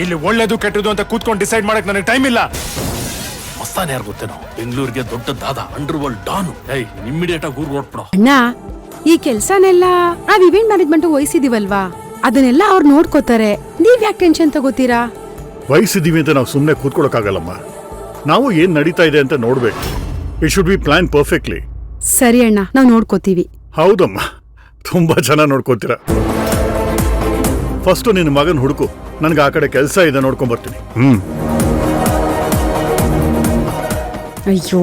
ಇಲ್ಲಿ ಒಳ್ಳೇದು ಕೆಟ್ಟದು ಅಂತ ಕೂತ್ಕೊಂಡು ಡಿಸೈಡ್ ಮಾಡಕ್ ನನಗೆ ಟೈಮ್ ಇಲ್ಲ. ಮಸ್ತಾನೆ ಯಾರು ಗೊತ್ತೇನೋ, ಬೆಂಗಳೂರಿಗೆ ದೊಡ್ಡ ದಾದ ಅಂಡರ್ ವರ್ಲ್ಡ್ ಡಾನು. ಇಮ್ಮಿಡಿಯೇಟ್ ಆಗಿ ಊರ್ ಹೊರಟ್ಬಿಡೋ. ಅಣ್ಣ, ಈ ಕೆಲ್ಸನೆಲ್ಲ ನಾವ್ ಇವೆಂಟ್ ಮ್ಯಾನೇಜ್ಮೆಂಟ್ ವಹಿಸಿದೀವಲ್ವಾ, ಅದನ್ನೆಲ್ಲ ಅವ್ರು ನೋಡ್ಕೋತಾರೆ. ನೀವ್ ಯಾಕೆ ಟೆನ್ಷನ್ ತಗೋತೀರಾ? ವಹಿಸಿದೀವಿ ಅಂತ ನಾವು ಸುಮ್ಮನೆ ಕೂತ್ಕೊಳಕ್ಕಾಗಲ್ಲಮ್ಮ. ನಾವು ಏನ್ ನಡೀತಾ ಇದೆ ಅಂತ ನೋಡ್ಬೇಕು. It should be plan perfectly. ಸರಿ ಅಣ್ಣ, ನಾವ್ ನೋಡ್ಕೋತೀವಿ. ಹೌದಮ್ಮ, ತುಂಬಾ ಚೆನ್ನಾಗಿ ನೋಡ್ಕೋತೀರ. ಫಸ್ಟ್ ನಿನ್ನ ಮಗನ್ ಹುಡುಕು, ನನ್ಗೆ ಆ ಕಡೆ ಕೆಲಸ ಇದೆ, ನೋಡ್ಕೊಂಡ್ ಬರ್ತೀನಿ. ಅಯ್ಯೋ,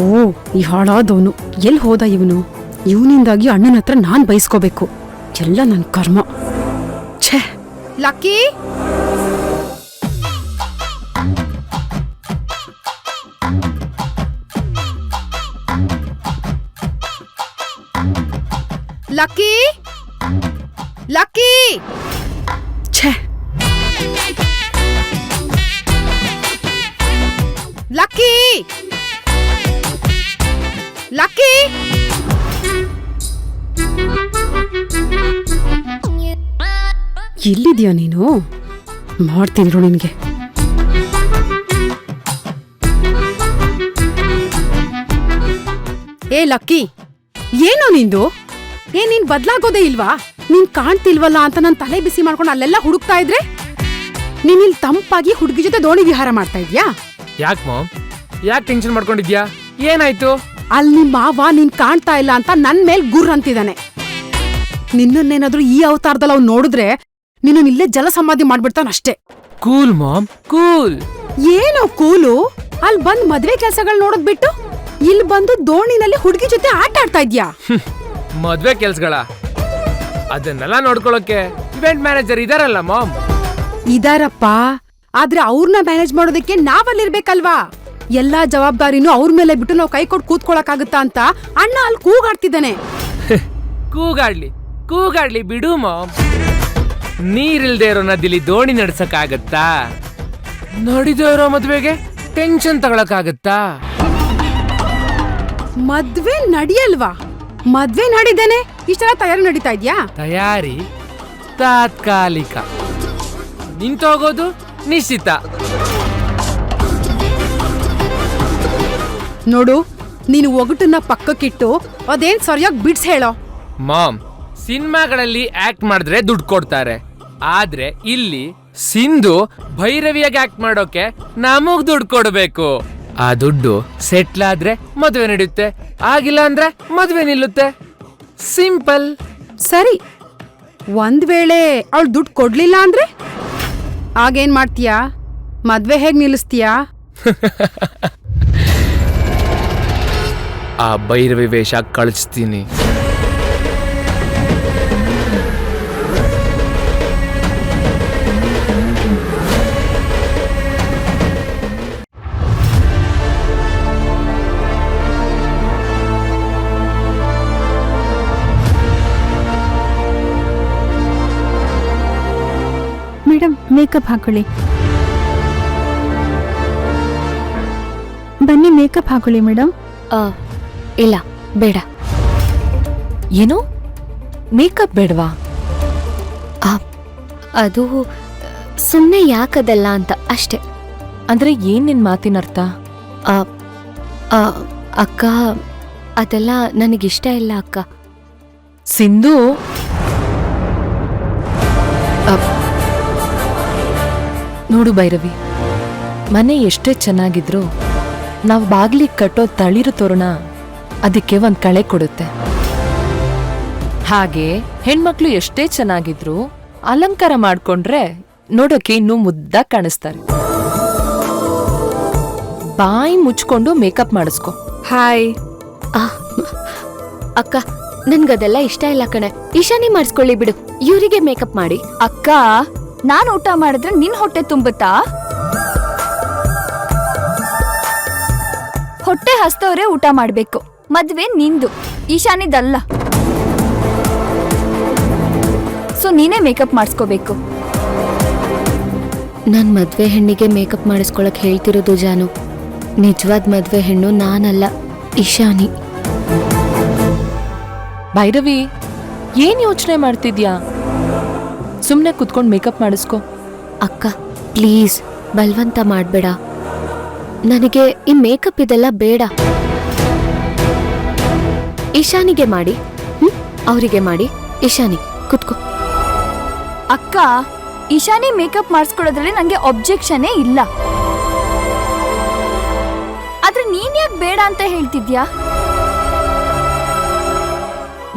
ಈ ಹಾಳಾದವನು ಎಲ್ಲಿ ಹೋದ ಇವನು? ಇವನಿಂದಾಗಿ ಅಣ್ಣನ ಹತ್ರ ನಾನ್ ಬಯಸ್ಕೋಬೇಕು. ಎಲ್ಲ ನನ್ ಕರ್ಮ. ಛೇ. Lucky, lucky, lucky. ಛೇ, ಲಕ್ಕಿ, ಲಕ್ಕಿ. ಎಲ್ಲಿದ್ಯಾ ನೀನು? ಮಾಡ್ತೀನಿರು ನಿನ್ಗೆ. ಏ ಲಕ್ಕಿ, ಏನೋ ನಿಂದು? ನೀನ್ ಬದ್ಲಾಗೋದೇ ಇಲ್ವಾ? ನೀನ್ ಕಾಣ್ತಿಲ್ವಲ್ಲ ಅಂತ ನನ್ ತಲೆ ಬಿಸಿ ಮಾಡ್ಕೊಂಡು ಅಲ್ಲೆಲ್ಲ ಹುಡುಕ್ತಾ ಇದ್ರೆ, ನೀನ್ ಇಲ್ಲಿ ತಂಪಾಗಿ ಹುಡುಗಿ ಜೊತೆ ದೋಣಿ ವಿಹಾರ ಮಾಡ್ತಾ ಇದ್ಯಾ? ಯಾಕೆ ಮಾಮ್, ಯಾಕೆ ಟೆನ್ಷನ್ ಮಾಡ್ಕೊಂಡಿದ್ಯಾ? ಏನಾಯ್ತು? ಅಲ್ಲಿ ನಿಮ್ ಮಾವ ನೀನ್ ಕಾಣ್ತಾ ಇಲ್ಲ ಅಂತ ನನ್ ಮೇಲ್ ಗುರ್ ಅಂತಿದ್ದಾನೆ. ನಿನ್ನನ್ನೇನಾದ್ರೂ ಈ ಅವತಾರದಲ್ಲಿ ಅವ್ನು ನೋಡಿದ್ರೆ ನಿನ್ನ ಇಲ್ಲೇ ಜಲ ಸಮಾಧಿ ಮಾಡ್ಬಿಡ್ತಾನಷ್ಟೇ. Cool ma'am, cool. ಏನೋ ಕೂಲು? ಅಲ್ಲಿ ಬಂದ್ ಮದ್ವೆ ಕೆಲ್ಸಗಳು ನೋಡೋದ್ ಬಿಟ್ಟು ಇಲ್ಲಿ ಬಂದು ದೋಣಿನಲ್ಲಿ ಹುಡುಗಿ ಜೊತೆ ಆಟ ಆಡ್ತಾ ಇದ್ಯಾ? ಮದ್ವೆ ಕೆಲ್ಸಗಳ ಅದನ್ನೆಲ್ಲ ನೋಡ್ಕೊಳಕ್ಕೆ ಇವೆಂಟ್ ಮ್ಯಾನೇಜರ್ ಇದಾರಲ್ಲ ಮಾಮ್. ಇದಾರಪ್ಪ, ಆದ್ರೆ ಅವ್ರನ್ನ ಮ್ಯಾನೇಜ್ ಮಾಡೋದಕ್ಕೆ ನಾವಲ್ಲಿರ್ಬೇಕಲ್ವಾ? ಎಲ್ಲಾ ಜವಾಬ್ದಾರಿನೂ ಅವ್ರ ಮೇಲೆ ಬಿಟ್ಟು ನಾವು ಕೈ ಕೊಟ್ಟು ಕೂತ್ಕೊಳಕಾಗುತ್ತಾ ಅಂತ ಅಣ್ಣ ಅಲ್ಲಿ ಕೂಗಾಡ್ತಿದ್ದಾನೆ. ಕೂಗಾಡ್ಲಿ ಕೂಗಾಡ್ಲಿ ಬಿಡು ಮಾಮ್. ನೀರಿಲ್ದೇ ಇರೋ ನದಿಲಿ ದೋಣಿ ನಡ್ಸಕ್ಕಾಗತ್ತಾ? ನಡಿದೇ ಇರೋ ಮದ್ವೆಗೆ ಟೆನ್ಷನ್ ತಗೊಳಕಾಗತ್ತಾ? ಮದ್ವೆ ನಡಿಯಲ್ವಾ? ಮದ್ವೆ ನಡಿದೇನೆ ಇಷ್ಟೆಲ್ಲ ತಯಾರಿ ನಡೀತಾ ಇದ್ಯಾ? ತಯಾರಿ ತಾತ್ಕಾಲಿಕ, ನಿಂತೋಗೋದು ನಿಶ್ಚಿತ. ನೋಡು, ನೀನು ಒಗಟನ್ನ ಪಕ್ಕಕ್ಕಿಟ್ಟು ಅದೇನ್ ಸರಿಯಾಗಿ ಬಿಡ್ಸ್ ಹೇಳೋ. ಮಾಮ್, ಸಿನಿಮಾಗಳಲ್ಲಿ ಆಕ್ಟ್ ಮಾಡಿದ್ರೆ ದುಡ್ಡು ಕೊಡ್ತಾರೆ, ಆದ್ರೆ ಇಲ್ಲಿ ಸಿಂಧು ಭೈರವಿಯಾಗಿ ಆಕ್ಟ್ ಮಾಡೋಕೆ ನಮಗ್ ದುಡ್ಡು ಕೊಡ್ಬೇಕು. ಆ ದುಡ್ಡು ಸೆಟ್ಲ್ ಆದ್ರೆ ಮದ್ವೆ ನಡೆಯುತ್ತೆ, ಆಗಿಲ್ಲ ಅಂದ್ರೆ ಮದ್ವೆ ನಿಲ್ಲುತ್ತೆ. ಸಿಂಪಲ್. ಸರಿ, ಒಂದ್ ವೇಳೆ ಅವಳು ದುಡ್ಡು ಕೊಡ್ಲಿಲ್ಲ ಅಂದ್ರೆ ಆಗೇನ್ ಮಾಡ್ತೀಯಾ? ಮದ್ವೆ ಹೇಗ್ ನಿಲ್ಲಿಸ್ತೀಯಾ? ಆ ಭೈರವಿ ವೇಷ ಕಳಿಸ್ತೀನಿ. ಮೇಡಮ್, ಮೇಕಪ್ ಹಾಕೊಳ್ಳಿ. ಬನ್ನಿ, ಮೇಕಪ್ ಹಾಕೊಳ್ಳಿ ಮೇಡಮ್. ಇಲ್ಲ, ಬೇಡ. ಏನು ಮೇಕಪ್ ಬೇಡವಾ? ಅದು ಸುಮ್ಮನೆ ಯಾಕದಲ್ಲ ಅಂತ ಅಷ್ಟೆ. ಅಂದ್ರೆ ಏನ್ ನಿನ್ ಮಾತಿನ ಅರ್ಥ? ಅಕ್ಕ, ಅದೆಲ್ಲ ನನಗಿಷ್ಟ ಇಲ್ಲ ಅಕ್ಕ. ಸಿಂಧು, ನೋಡು ಭೈರವಿ, ಮನೆ ಎಷ್ಟೇ ಚೆನ್ನಾಗಿದ್ರು ನಾವು ಬಾಗ್ಲಿಗೆ ಕಟ್ಟೋ ತಳಿರು ತೋರಣ ಅದಕ್ಕೆ ಒಂದ್ ಕಳೆ ಕೊಡುತ್ತೆ. ಹಾಗೆ ಹೆಣ್ಮಕ್ಳು ಎಷ್ಟೇ ಚೆನ್ನಾಗಿದ್ರು ಅಲಂಕಾರ ಮಾಡ್ಕೊಂಡ್ರೆ ನೋಡೋಕೆ ಇನ್ನೂ ಮುದ್ದಾಗಿ ಕಾಣಿಸ್ತಾರೆ. ಬಾಯಿ ಮುಚ್ಕೊಂಡು ಮೇಕಪ್ ಮಾಡಿಸ್ಕೊ. ಹಾಯ್. ಅಕ್ಕ, ನನ್ಗದೆಲ್ಲ ಇಷ್ಟ ಇಲ್ಲ ಕಣೆ. ಈಶಾನಿ ಮಾಡಿಸ್ಕೊಳ್ಳಿ ಬಿಡು, ಇವರಿಗೆ ಮೇಕಪ್ ಮಾಡಿ. ಅಕ್ಕ, ನಾನ್ ಊಟ ಮಾಡಿದ್ರೆ ನಿನ್ ಹೊಟ್ಟೆ ತುಂಬುತ್ತಾ? ಹೊಟ್ಟೆ ಹಸ್ತವ್ರೆ ಊಟ ಮಾಡ್ಬೇಕು. ಮದ್ವೆ ನಿಂದು, ಈಶಾನಿದಲ್ಲ. ಸೊ ನೀನೇ ಮೇಕಪ್ ಮಾಡಿಸ್ಕೋಬೇಕು. ನನ್ ಮದ್ವೆ ಹೆಣ್ಣಿಗೆ ಮೇಕಪ್ ಮಾಡಿಸ್ಕೊಳಕ್ ಹೇಳ್ತಿರೋದು ಜಾನು. ನಿಜವಾದ ಮದ್ವೆ ಹೆಣ್ಣು ನಾನಲ್ಲ, ಈಶಾನಿ. ಭೈರವಿ, ಏನ್ ಯೋಚನೆ ಮಾಡ್ತಿದ್ಯಾ? ಸುಮ್ನೆ ಕುತ್ಕೊಂಡ್ ಮೇಕಪ್ ಮಾಡಿಸ್ಕೊ. ಅಕ್ಕ, ಪ್ಲೀಸ್ ಬಲ್ವಂತ ಮಾಡಬೇಡ. ನನಗೆ ಈ ಮೇಕಪ್ ಇದೆಲ್ಲ ಬೇಡ. ಇಶಾನಿಗೆ ಮಾಡಿ, ಅವರಿಗೆ ಮಾಡಿ. ಇಶಾನಿ ಕುತ್ಕೋ. ಅಕ್ಕ, ಇಶಾನಿ ಮೇಕಪ್ ಮಾಡಿಸ್ಕೊಳ್ಳೋದ್ರಲ್ಲಿ ನಂಗೆ ಒಬ್ಜೆಕ್ಷನೇ ಇಲ್ಲ. ಆದ್ರೆ ನೀನ್ ಯಾಕೆ ಬೇಡ ಅಂತ ಹೇಳ್ತಿದ್ಯಾ?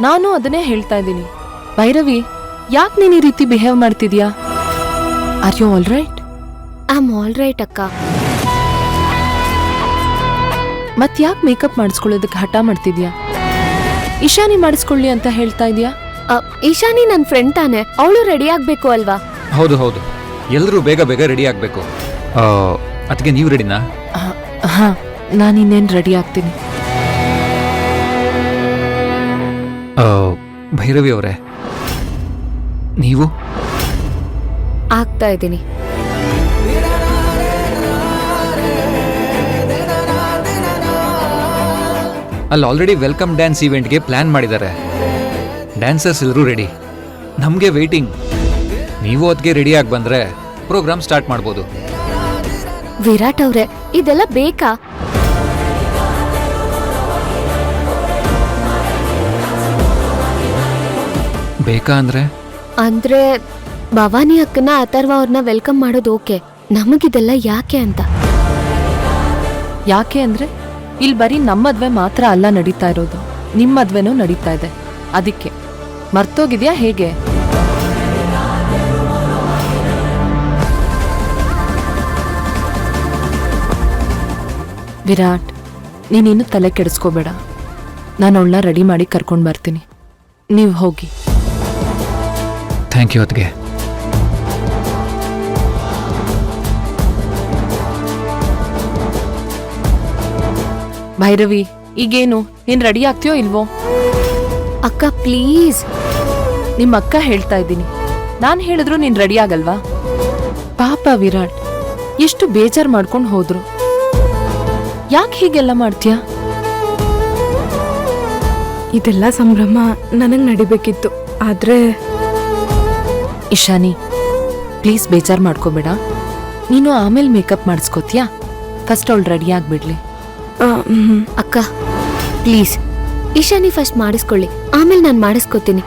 ನಾನು ಅದನ್ನೇ ಹೇಳ್ತಾ ಇದ್ದೀನಿ. ಭೈರವಿ, ಯಾಕೆ ನೀನ್ ಈ ರೀತಿ ಬಿಹೇವ್ ಮಾಡ್ತಿದ್ಯಾ? Are you all right? I am all right ಅಕ್ಕ. ಮತ್ ಯಾಕೆ ಮೇಕಪ್ ಮಾಡಿಸ್ಕೊಳ್ಳೋದಕ್ಕೆ ಹಠ ಮಾಡ್ತಿದ್ಯಾ? ಇಶಾನಿ ಮಾಡಿಸ್ಕೊಳ್ಳಿ ಅಂತ ಹೇಳ್ತಾ ಇದ್ಯಾ? ಇಶಾನಿ ನನ್ನ ಫ್ರೆಂಡ್ ತಾನೆ, ಅವಳು ರೆಡಿ ಆಗ್ಬೇಕು ಅಲ್ವಾ? ಹೌದು ಹೌದು, ಎಲ್ಲರೂ ಬೇಗ ಬೇಗ ರೆಡಿ ಆಗಬೇಕು. ಅದಕ್ಕೆ ನೀವು ರೆಡಿನಾ? ಹಾ, ನಾನಿನ್ನೇನು ರೆಡಿ ಆಗ್ತೀನಿ. ಭೈರವಿ ಅವರೇ, ನೀವು? ಆಗ್ತಾ ಇದ್ದೀನಿ. ಅಲ್ಲಿ ಆಲ್ರೆಡಿ ವೆಲ್ಕಮ್ ಡ್ಯಾನ್ಸ್ ಇವೆಂಟ್ಗೆ ಪ್ಲಾನ್ ಮಾಡಿದ್ದಾರೆ. ಡ್ಯಾನ್ಸರ್ಸ್ ಎಲ್ಲರೂ ರೆಡಿ, ನಮಗೆ ವೇಟಿಂಗ್. ನೀವು ಅದಕ್ಕೆ ರೆಡಿಯಾಗಿ ಬಂದರೆ ಪ್ರೋಗ್ರಾಮ್ ಸ್ಟಾರ್ಟ್ ಮಾಡ್ಬೋದು. ವಿರಾಟ್ ಅವ್ರೆ, ಇದೆಲ್ಲ ಬೇಕಾ? ಬೇಕಾ ಅಂದರೆ? ಅಂದ್ರೆ ಭವಾನಿ ಅಕ್ಕನ ಅಥರ್ವ ಅವ್ರನ್ನ ವೆಲ್ಕಮ್ ಮಾಡೋದು ಓಕೆ, ನಮಗಿದೆಲ್ಲ ಯಾಕೆ ಅಂತ. ಯಾಕೆ ಅಂದ್ರೆ ಇಲ್ಲಿ ಬರೀ ನಮ್ಮ ಮದ್ವೆ ಮಾತ್ರ ಅಲ್ಲ ನಡೀತಾ ಇರೋದು, ನಿಮ್ಮ ಮದ್ವೆನೂ ನಡೀತಾ ಇದೆ. ಅದಕ್ಕೆ ಮರ್ತೋಗಿದ್ಯಾ ಹೇಗೆ? ವಿರಾಟ್, ನೀನಿನ್ನು ತಲೆ ಕೆಡಿಸ್ಕೋಬೇಡ. ನಾನು ಅವಳನ್ನ ರೆಡಿ ಮಾಡಿ ಕರ್ಕೊಂಡು ಬರ್ತೀನಿ, ನೀವು ಹೋಗಿ. ಥ್ಯಾಂಕ್ ಯು ಅದಕ್ಕೆ. ಭೈರವಿ, ಈಗೇನು, ನೀನ್ ರೆಡಿ ಆಗ್ತೀಯೋ ಇಲ್ವೋ? ಅಕ್ಕ ಪ್ಲೀಸ್. ನಿಮ್ಮ ಅಕ್ಕ ಹೇಳ್ತಾ ಇದ್ದೀನಿ, ನಾನು ಹೇಳಿದ್ರು ನೀನ್ ರೆಡಿ ಆಗಲ್ವಾ? ಪಾಪ ವಿರಾಟ್ ಎಷ್ಟು ಬೇಜಾರ್ ಮಾಡ್ಕೊಂಡು ಹೋದ್ರು. ಯಾಕೆ ಹೀಗೆಲ್ಲ ಮಾಡ್ತೀಯ? ಇದೆಲ್ಲ ಸಂಭ್ರಮ ನನಗ್ ನಡಿಬೇಕಿತ್ತು, ಆದ್ರೆ ಇಶಾನಿ ಪ್ಲೀಸ್ ಬೇಜಾರ್ ಮಾಡ್ಕೋಬೇಡ. ನೀನು ಆಮೇಲೆ ಮೇಕಪ್ ಮಾಡಿಸ್ಕೋತೀಯಾ? ಫಸ್ಟ್ ಅವಳು ರೆಡಿ ಆಗ್ಬಿಡ್ಲಿ. ಅಕ್ಕ ಪ್ಲೀಸ್, ಇಶಾನಿ ಫಸ್ಟ್ ಮಾಡಿಸ್ಕೊಳ್ಳಿ, ಆಮೇಲೆ ನಾನು ಮಾಡಿಸ್ಕೋತೀನಿ.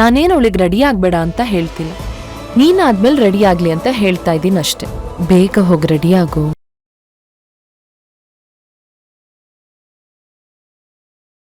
ನಾನೇನು ಅವಳಿಗೆ ರೆಡಿ ಆಗ್ಬೇಡ ಅಂತ ಹೇಳ್ತಿಲ್ಲ, ನೀನಾದ್ಮೇಲೆ ರೆಡಿ ಆಗ್ಲಿ ಅಂತ ಹೇಳ್ತಾ ಇದ್ದೀನಿ ಅಷ್ಟೆ. ಬೇಗ ಹೋಗಿ ರೆಡಿ ಆಗು.